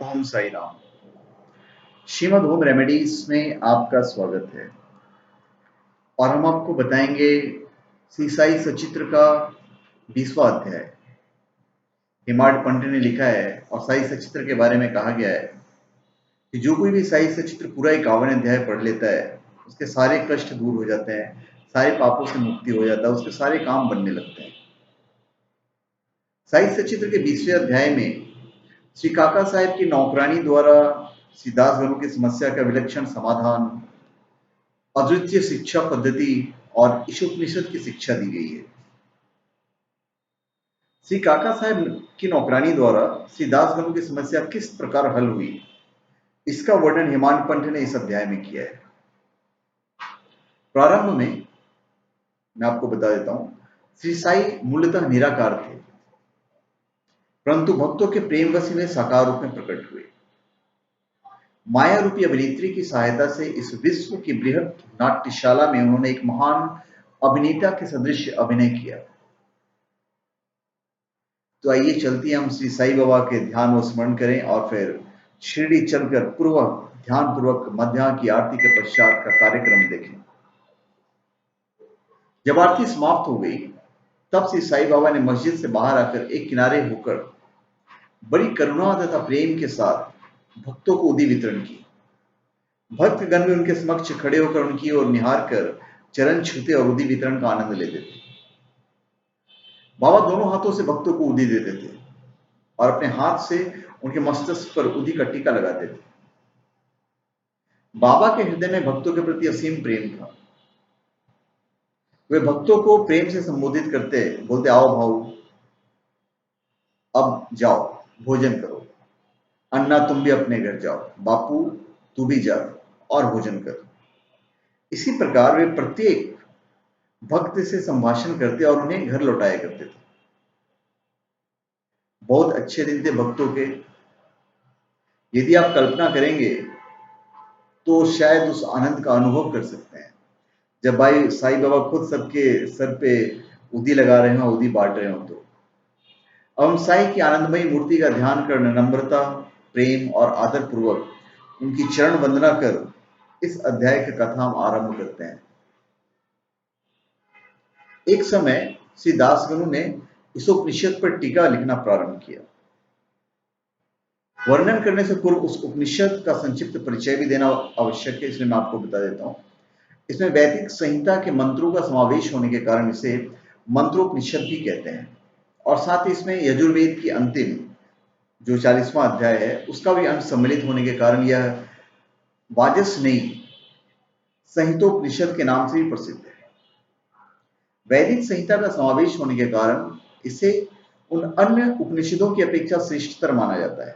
ओम Sai Ram. Shrimad home remedies में आपका स्वागत है और हम आपको बताएंगे श्री साई सचित्र का 20वां अध्याय। हेमाड पंडित ने लिखा है और साई सचित्र के बारे में कहा गया है कि जो कोई भी साई सचित्र पूरा 51 अध्याय पढ़ लेता है उसके सारे कष्ट दूर हो जाते हैं, सारे पापों से मुक्ति हो जाता है, उसके सारे काम बनने लगते हैं। साई सचित्र के 20वें अध्याय में श्री काका साहेब की नौकरानी द्वारा श्री दास गणों की समस्या का विलक्षण समाधान, अद्वितीय शिक्षा पद्धति और ईशोपनिषद की शिक्षा दी गई है। श्री काका साहब की नौकरानी द्वारा श्री दास गणों की समस्या किस प्रकार हल हुई, इसका वर्णन हेमांड पंत ने इस अध्याय में किया है। प्रारंभ में मैं आपको बता देता हूं, श्री साई मूलतः निराकार थे, परंतु भक्तों के प्रेमवश में साकार रूप में प्रकट हुए। माया रूपी अभिनेत्री की सहायता से इस विश्व की बृहद नाट्यशाला में उन्होंने एक महान अभिनेता के सदृश अभिनय किया। तो आइए चलते हैं, हम श्री साई बाबा के ध्यान व स्मरण करें और फिर शिरडी चलकर ध्यान पूर्वक मध्याह्न की आरती के पश्चात का कार्यक्रम देखें। जब आरती समाप्त हो गई तब श्री साई बाबा ने मस्जिद से बाहर आकर एक किनारे होकर बड़ी करुणा तथा प्रेम के साथ भक्तों को उदी वितरण की। भक्तगण भी उनके समक्ष खड़े होकर उनकी ओर निहार कर चरण छूते और उदी वितरण का आनंद लेते थे। बाबा दोनों हाथों से भक्तों को उदी देते थे और अपने हाथ से उनके मस्तिष्क पर उदी का टीका लगाते थे। बाबा के हृदय में भक्तों के प्रति असीम प्रेम था। वे भक्तों को प्रेम से संबोधित करते, बोलते, आओ भाऊ, अब जाओ, भोजन करो। अन्ना, तुम भी अपने घर जाओ। बापू, तू भी जा और भोजन कर। इसी प्रकार वे प्रत्येक भक्त से संभाषण करते और उन्हें घर लौटाया करते थे। बहुत अच्छे दिन थे भक्तों के। यदि आप कल्पना करेंगे तो शायद उस आनंद का अनुभव कर सकते हैं जब भाई साई बाबा खुद सबके सर पे उदी लगा रहे हो, उदी बांट रहे हो। तो अब हम साई की आनंदमयी मूर्ति का ध्यान कर नम्रता, प्रेम और आदर पूर्वक उनकी चरण वंदना कर इस अध्याय की कथा हम आरंभ करते हैं। एक समय श्री दासगणु ने ईशोपनिषद पर टीका लिखना प्रारंभ किया। वर्णन करने से पूर्व उस उपनिषद का संक्षिप्त परिचय भी देना आवश्यक है, इसलिए मैं आपको बता देता हूं। इसमें वैदिक संहिता के मंत्रों का समावेश होने के कारण इसे मंत्रोपनिषद भी कहते हैं और साथ ही इसमें यजुर्वेद की अंतिम जो 40वां अध्याय है उसका भी अंश सम्मिलित होने के कारण यह वाजस्नेयी संहितोपनिषद के नाम से भी प्रसिद्ध है। वैदिक संहिता का समावेश होने के कारण इसे उन अन्य उपनिषदों की अपेक्षा श्रेष्ठतर माना जाता है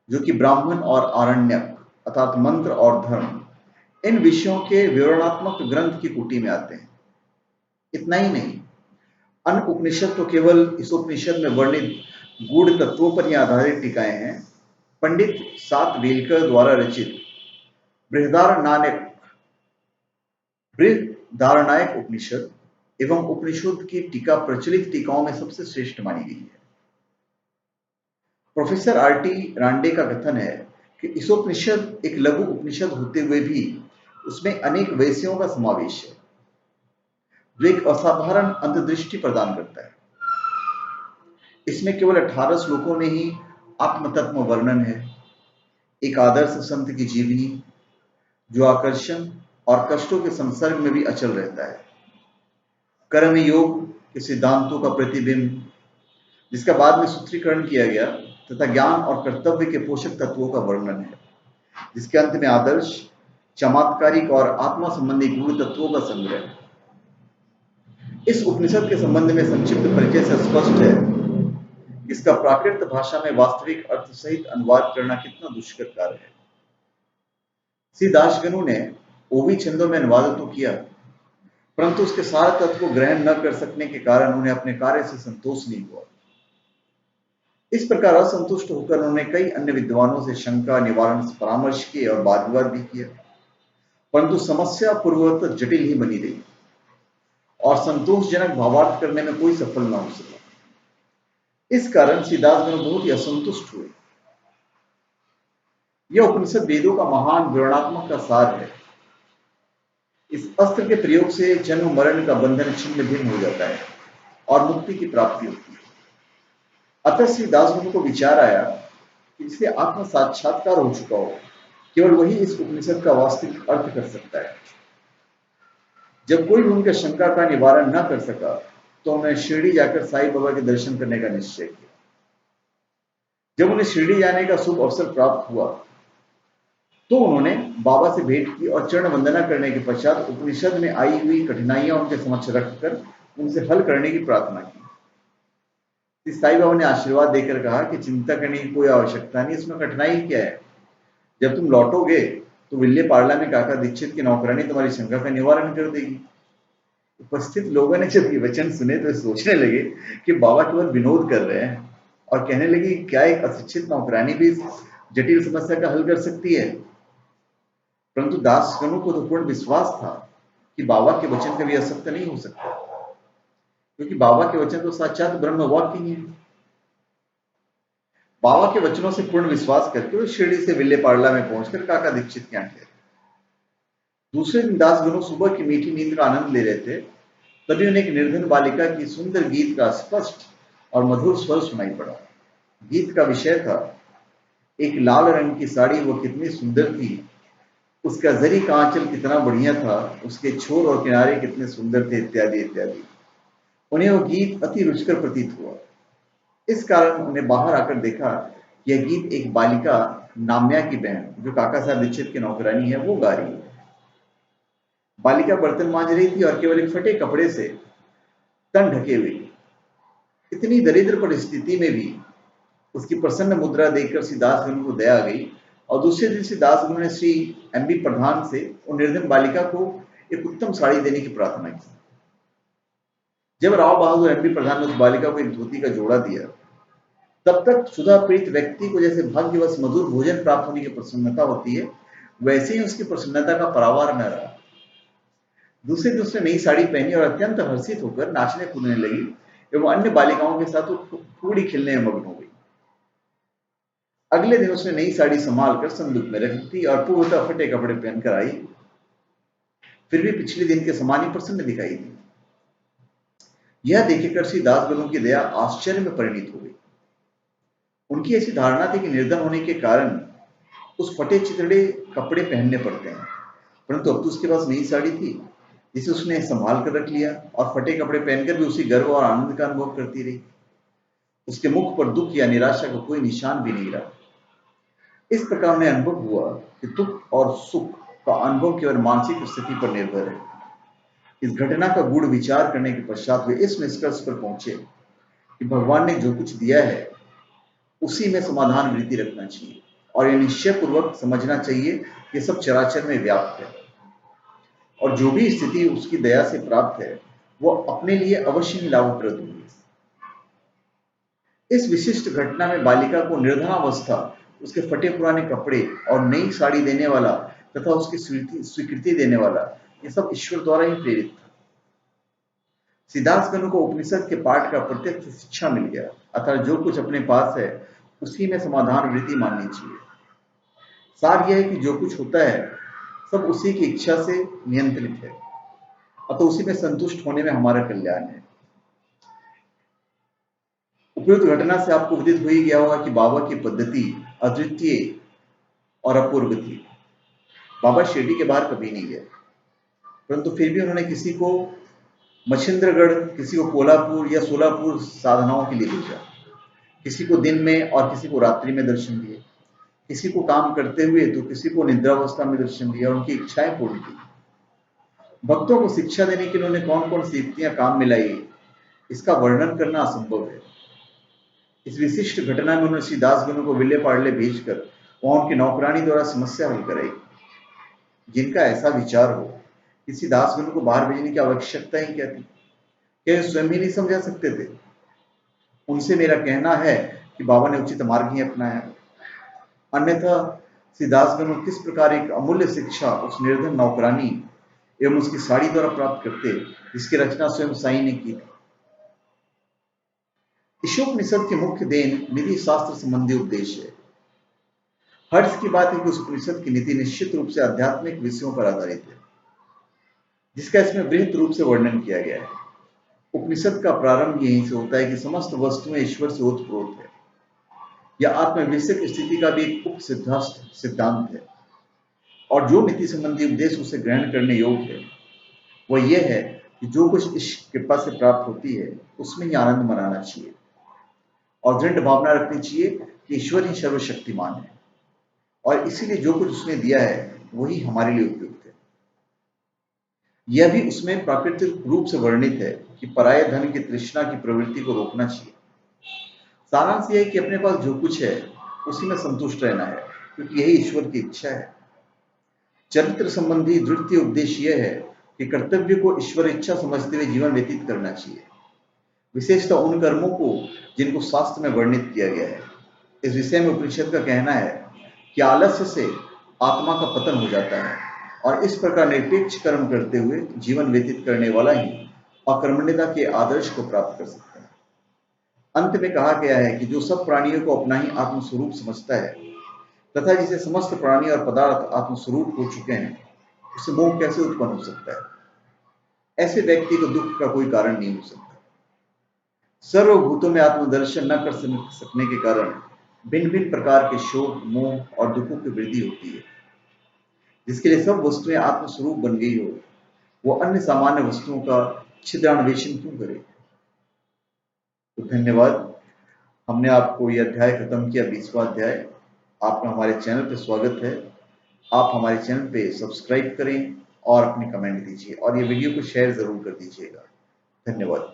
जो कि ब्राह्मण और आरण्यक अर्थात मंत्र और धर्म इन विषयों के विवरणात्मक ग्रंथ की कुटी में आते हैं। इतना ही नहीं, अन्य उपनिषद तो केवल इस उपनिषद में वर्णित गूढ़ तत्वों पर ही आधारित टीकाएं हैं। पंडित सातवेलकर द्वारा रचित बृहदारण्यक उपनिषद एवं उपनिषद की टीका प्रचलित टीकाओं में सबसे श्रेष्ठ मानी गई है। प्रोफेसर आर.टी. रांडे का कथन है कि ईशोपनिषद एक लघु उपनिषद होते हुए भी उसमें अनेक वैश्यों का समावेश है जो एक असाधारण अंतर्दृष्टि प्रदान करता है। इसमें केवल 18 श्लोकों में ही आत्मतत्व वर्णन है, एक आदर्श संत की जीवनी जो आकर्षण और कष्टों के संसर्ग में भी अचल रहता है, कर्म योग के सिद्धांतों का प्रतिबिंब जिसका बाद में सूत्रीकरण किया गया, तथा ज्ञान और कर्तव्य के पोषक तत्वों का वर्णन है जिसके अंत में आदर्श, चमत्कारिक और आत्मा संबंधी गुण तत्वों का संग्रह है। इस उपनिषद के संबंध में संक्षिप्त परिचय से स्पष्ट है इसका प्राकृत भाषा में वास्तविक अर्थ सहित अनुवाद करना कितना दुष्कर कार्य है। श्री दासगणु ने ओवी छंदों में अनुवाद तो किया, परंतु उसके सार तत्व को ग्रहण न कर सकने के कारण उन्हें अपने कार्य से संतोष नहीं हुआ। इस प्रकार असंतुष्ट होकर उन्होंने कई अन्य विद्वानों से शंका निवारण परामर्श किए और वाद विवाद भी किया, परंतु समस्या पूर्ववत जटिल ही बनी रही और संतोषजनक भावार्थ करने में कोई सफल न हो सका। इस कारण श्री दासगणु बहुत ही असंतुष्ट हुए। यह उपनिषद वेदों का महान विवरणात्मक का सार है। इस अस्त्र के प्रयोग से जन्म मरण का बंधन छिन्न भिन्न हो जाता है और मुक्ति की प्राप्ति होती है। अतः श्री दासगुरु को विचार आया कि जिसे आत्म साक्षात्कार हो चुका हो, केवल वही इस उपनिषद का वास्तविक अर्थ कर सकता है। जब कोई भी उनके शंका का निवारण न कर सका, तो उन्होंने शिरडी जाकर साईं बाबा के दर्शन करने का निश्चय किया। जब उन्हें शिरडी जाने का शुभ अवसर प्राप्त हुआ, तो उन्होंने बाबा से भेंट की और चरण वंदना करने के पश्चात उपनिषद में आई हुई कठिनाइयां उनके समक्ष रखकर उनसे हल करने की प्रार्थना की। साईं बाबा ने आशीर्वाद देकर कहा कि चिंता करने की कोई आवश्यकता नहीं, इसमें कठिनाई क्या है। जब तुम लौटोगे तो विल्ले पार्ला में काका दीक्षित की नौकरानी तुम्हारी शंका का निवारण कर देगी। उपस्थित लोगों ने जब ये वचन सुने तो सोचने लगे कि बाबा केवल विनोद कर रहे हैं, और कहने लगे क्या एक अशिक्षित नौकरानी भी इस जटिल समस्या का हल कर सकती है। परंतु दासगणों को तो पूर्ण विश्वास था कि बाबा के वचन कभी असत्य नहीं हो सकता, क्योंकि बाबा के वचन तो साक्षात ब्रह्म वाक्य ही है। बाबा के वचनों से पूर्ण विश्वास करके वे शिरडी से विल्ले पार्ला में पहुंचकर काका दीक्षित के यहाँ ठहरे। दूसरे दिन दासगणों सुबह की मीठी नींद का आनंद ले रहे थे, तभी उन्हें एक निर्धन बालिका की सुंदर गीत का स्पष्ट और मधुर स्वर सुनाई पड़ा। गीत का विषय था, एक लाल रंग की साड़ी वो कितनी सुंदर थी, उसका जरी का आंचल कितना बढ़िया था, उसके छोर और किनारे कितने सुंदर थे, इत्यादि इत्यादि। उन्हें वो गीत अति रुचिकर प्रतीत हुआ। इस कारण उन्हें बाहर आकर देखा कि यह गीत एक बालिका नाम्या की बहन, जो काका साहब दीक्षित की नौकरानी है, वो गा रही है। बालिका बर्तन मांज रही थी और केवल एक फटे कपड़े से तन ढके हुए। इतनी दरिद्र परिस्थिति में भी उसकी प्रसन्न मुद्रा देखकर श्री दासगणु को दया आ गई, और दूसरे दिन श्री दासगणु ने श्री एमबी प्रधान से उन निर्धन बालिका को एक उत्तम साड़ी देने की प्रार्थना की। जब राव बहादुर एमबी प्रधान ने उस बालिका को एक धोती का जोड़ा दिया, तब तक सुधा पीड़ित व्यक्ति को जैसे भाग्यवश मधुर भोजन प्राप्त होने की प्रसन्नता होती है, वैसे ही उसकी प्रसन्नता का परावार न रहा। दूसरे दिन उसने नई साड़ी पहनी और अत्यंत हर्षित होकर नाचने कूदने लगी एवं अन्य बालिकाओं के साथ फूड़ी खेलने में मग्न हो गई। अगले दिन उसने नई साड़ी संभाल कर संदूक में रख दी और पूर्वतः फटे कपड़े पहनकर आई, फिर भी पिछले दिन के समान ही प्रसन्न दिखाई दी। यह देखकर श्री दासगणों की दया आश्चर्य में परिणित हो गई। उनकी ऐसी धारणा थी कि निर्धन होने के कारण उस फटे चितड़े कपड़े पहनने पड़ते हैं, परंतु अब तो उसके पास नई साड़ी थी जिसे उसने संभाल कर रख लिया, और फटे कपड़े पहनकर भी उसी गर्व और आनंद का अनुभव करती रही। उसके मुख पर दुख या निराशा का कोई निशान भी नहीं रहा। इस प्रकार उन्हें अनुभव हुआ कि दुख और सुख का अनुभव केवल मानसिक स्थिति पर निर्भर है। इस घटना का गूढ़ विचार करने के पश्चात वे इस निष्कर्ष पर पहुंचे कि भगवान ने जो कुछ दिया है उसी में समाधान वृत्ति रखना चाहिए, और यह निश्चय पूर्वक समझना चाहिए कि सब चराचर में व्याप्त है, और जो भी स्थिति उसकी दया से प्राप्त है वह अपने लिए अवश्य ही लाभप्रद होगी। इस विशिष्ट घटना में बालिका को निर्धनावस्था, उसके फटे पुराने कपड़े और नई साड़ी देने वाला तथा उसकी स्वीकृति देने वाला, यह सब ईश्वर द्वारा ही प्रेरित था। सिद्धार्थगणु को उपनिषद के पाठ का प्रत्यक्ष शिक्षा मिल गया, अतः जो कुछ अपने पास है उसी में समाधान वृत्ति माननी चाहिए। सार यह है कि जो कुछ होता है सब उसी की इच्छा से नियंत्रित है, अतः उसी में संतुष्ट होने में हमारा कल्याण है। उपयुक्त घटना से आपको विदित हो ही गया होगा कि बाबा की पद्धति अद्वितीय और अपूर्व थी। बाबा शिरडी के बाहर कभी नहीं गए, परंतु फिर भी उन्होंने किसी को मच्छिंद्रगढ़, किसी को कोल्हापुर या सोलापुर साधनाओं के लिए भेजा, किसी को दिन में और किसी को रात्रि में दर्शन दिए, किसी को काम करते हुए तो किसी को निद्रावस्था में दर्शन दिया, उनकी इच्छाएं पूर्ण की। भक्तों को शिक्षा देने के लिए उन्होंने कौन कौन सी युक्तियां काम में लाई, इसका वर्णन करना असंभव है। इस विशिष्ट घटना में उन्होंने श्री दासगणु को विल्ले पार्ले भेजकर वहां उनकी नौकरानी द्वारा समस्या हल कराई। जिनका ऐसा विचार हो, किसी दासगणु को बाहर भेजने की आवश्यकता ही क्या थी? क्या स्वयं ही नहीं समझा सकते थे? उनसे मेरा कहना है कि बाबा ने उचित मार्ग ही अपनाया, अन्यथा श्री दासगणु किस प्रकार एक अमूल्य शिक्षा उस निर्धन नौकरानी एवं उसकी साड़ी द्वारा प्राप्त करते, जिसकी रचना स्वयं साईं ने की थी। ईशोपनिषद के मुख्य देन निधि शास्त्र संबंधी उपदेश है। हर्ष की बात है कि उस उपनिषद की नीति निश्चित रूप से आध्यात्मिक विषयों पर आधारित है, जिसका इसमें वृहत रूप से वर्णन किया गया है। उपनिषद का प्रारंभ यहीं से होता है कि समस्त वस्तुएं ईश्वर से ओतप्रोत है। यह आत्मविषयक स्थिति का भी एक उप सिद्धांत है, और जो नीति संबंधी उपदेश उसे ग्रहण करने योग्य है वह यह है कि जो कुछ इस कृपा से प्राप्त होती है उसमें ही आनंद मनाना चाहिए और दृढ़ भावना रखनी चाहिए कि ईश्वर ही सर्वशक्तिमान है और इसीलिए जो कुछ उसने दिया है वही हमारे लिए उपयुक्त है। यह भी उसमें प्राकृतिक रूप से वर्णित है कि पराये धन की तृष्णा की प्रवृत्ति को रोकना चाहिए। सारांश यह है कि अपने पास जो कुछ है उसी में संतुष्ट रहना है, क्योंकि यही ईश्वर की इच्छा है। चरित्र संबंधी द्वितीय उपदेश यह है कि कर्तव्य को ईश्वर इच्छा समझते हुए जीवन व्यतीत करना चाहिए, विशेषतः उन कर्मों को जिनको शास्त्र में वर्णित किया गया है। इस विषय में उपनिषद का कहना है कि आलस्य से आत्मा का पतन हो जाता है और इस प्रकार निरपेक्ष कर्म करते हुए जीवन व्यतीत करने वाला ही अकर्मण्यता के आदर्श को प्राप्त कर सकता है। अंत में कहा गया है कि जो सब प्राणियों को अपना ही आत्मस्वरूप समझता है तथा जिसे समस्त प्राणी और पदार्थ आत्मस्वरूप हो चुके हैं, उसे मोह कैसे उत्पन्न हो सकता है। ऐसे व्यक्ति को दुख का कोई कारण नहीं हो सकता। सर्वभूतों में आत्मदर्शन न कर सकने के कारण भिन्न भिन्न प्रकार के शोक, मोह और दुखों की वृद्धि होती है। जिसके लिए सब वस्तुएं आत्मस्वरूप बन गई हो, वो अन्य सामान्य वस्तुओं का छिद्रान्वेषण क्यों करे। तो धन्यवाद। हमने आपको यह अध्याय खत्म किया, 20वां अध्याय। आपका हमारे चैनल पर स्वागत है। आप हमारे चैनल पे सब्सक्राइब करें और अपनी कमेंट दीजिए और ये वीडियो को शेयर जरूर कर दीजिएगा। धन्यवाद।